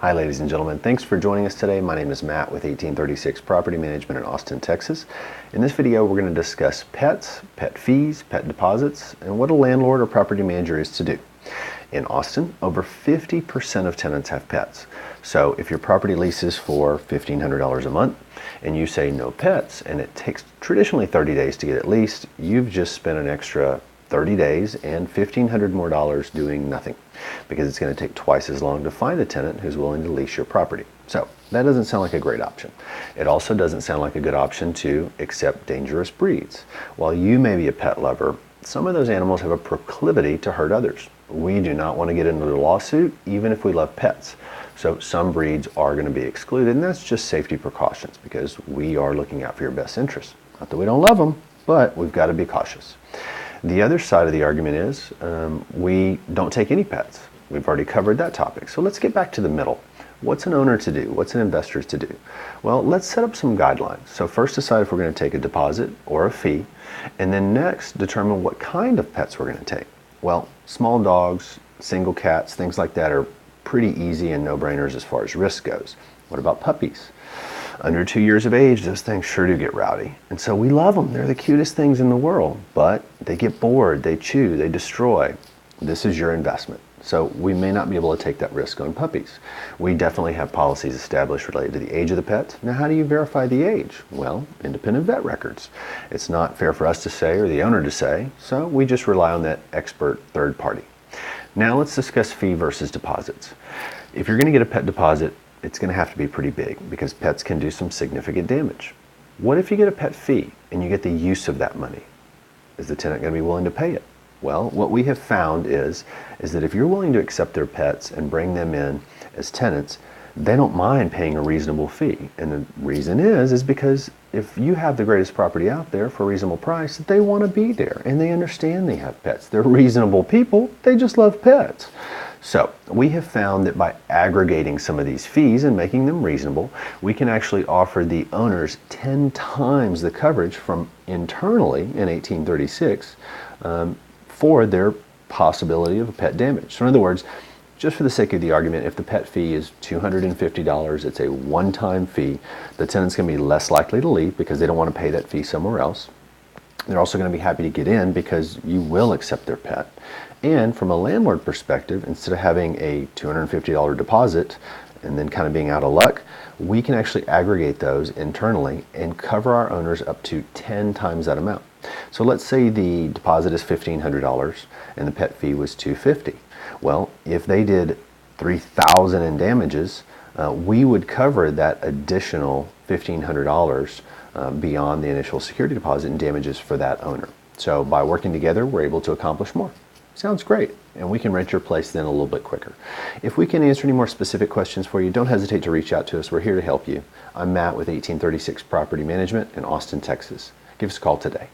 Hi ladies and gentlemen, thanks for joining us today. My name is Matt with 1836 Property Management in Austin, Texas. In this video we're going to discuss pets, pet fees, pet deposits, and what a landlord or property manager is to do. In Austin, over 50% of tenants have pets. So if your property leases for $1,500 a month and you say no pets and it takes traditionally 30 days to get it leased, you've just spent an extra 30 days and $1,500 more doing nothing, because it's going to take twice as long to find a tenant who's willing to lease your property. So that doesn't sound like a great option. It also doesn't sound like a good option to accept dangerous breeds. While you may be a pet lover, some of those animals have a proclivity to hurt others. We do not want to get into a lawsuit even if we love pets. So some breeds are going to be excluded, and that's just safety precautions because we are looking out for your best interests. Not that we don't love them, but we've got to be cautious. The other side of the argument is we don't take any pets. We've already covered that topic. So let's get back to the middle. What's an owner to do? What's an investor to do? Well, let's set up some guidelines. So first decide if we're going to take a deposit or a fee, and then next determine what kind of pets we're going to take. Well, small dogs, single cats, things like that are pretty easy and no-brainers as far as risk goes. What about puppies? Under 2 years of age, those things sure do get rowdy. And so we love them. They're the cutest things in the world, but they get bored, they chew, they destroy. This is your investment. So we may not be able to take that risk on puppies. We definitely have policies established related to the age of the pet. Now, how do you verify the age? Well, independent vet records. It's not fair for us to say or the owner to say, so we just rely on that expert third party. Now let's discuss fee versus deposits. If you're going to get a pet deposit, it's going to have to be pretty big because pets can do some significant damage. What if you get a pet fee and you get the use of that money? Is the tenant going to be willing to pay it? Well, what we have found is that if you're willing to accept their pets and bring them in as tenants, they don't mind paying a reasonable fee. And the reason is because if you have the greatest property out there for a reasonable price, they want to be there and they understand they have pets. They're reasonable people, they just love pets. So we have found that by aggregating some of these fees and making them reasonable, we can actually offer the owners 10 times the coverage from internally in 1836 for their possibility of a pet damage. So in other words, just for the sake of the argument, if the pet fee is $250, it's a one-time fee, the tenant's going to be less likely to leave because they don't want to pay that fee somewhere else. They're also going to be happy to get in because you will accept their pet. And from a landlord perspective, instead of having a $250 deposit and then kind of being out of luck, we can actually aggregate those internally and cover our owners up to 10 times that amount. So let's say the deposit is $1,500 and the pet fee was $250. Well, if they did $3,000 in damages, we would cover that additional $1,500 beyond the initial security deposit and damages for that owner. So by working together, we're able to accomplish more. Sounds great, and we can rent your place then a little bit quicker. If we can answer any more specific questions for you, don't hesitate to reach out to us. We're here to help you. I'm Matt with 1836 Property Management in Austin, Texas. Give us a call today.